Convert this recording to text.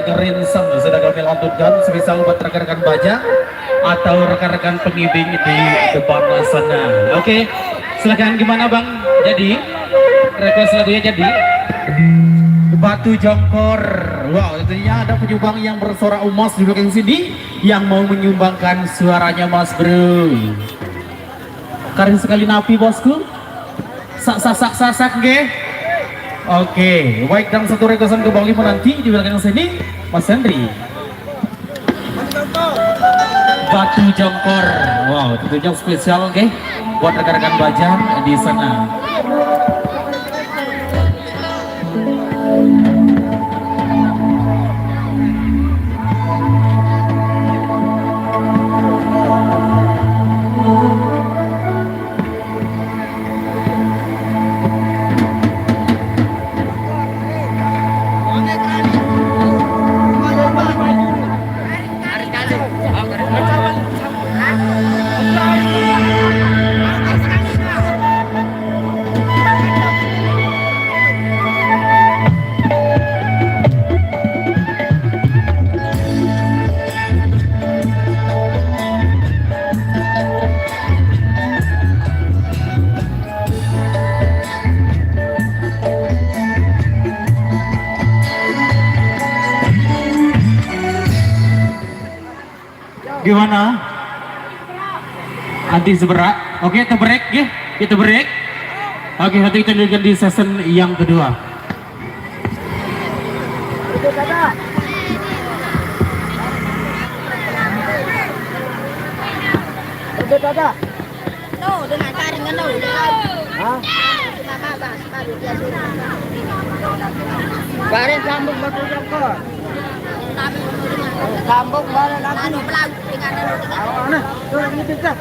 Gerinsem sudah kami lantunkan semisal buat rekan-rekan baja atau rekan-rekan pengibing di depan sana. Oke, silakan gimana Bang? Jadi request lagunya jadi Batu Jongkor. Wow, tentunya ada penyumbang yang bersuara emas di belakang sini yang mau menyumbangkan suaranya Mas Bro. Keren sekali napi bosku. Sak nggih. Oke, baik, dan satu requestan ke Bang Limo nanti di belakang sini, Mas Henry. Batu Jongkor, wow, tentunya spesial, oke, buat rekan-rekan baja di sana. Gimana? Anti seberat. Oke, kita break ya. Kita break. Oke, nanti kita lanjutkan di season yang kedua. No, dengan taringan no. Hah? Karen sambung batu ko. Sambung mana lagi? Ano pelag dengan ano? Ano? Ini bisa.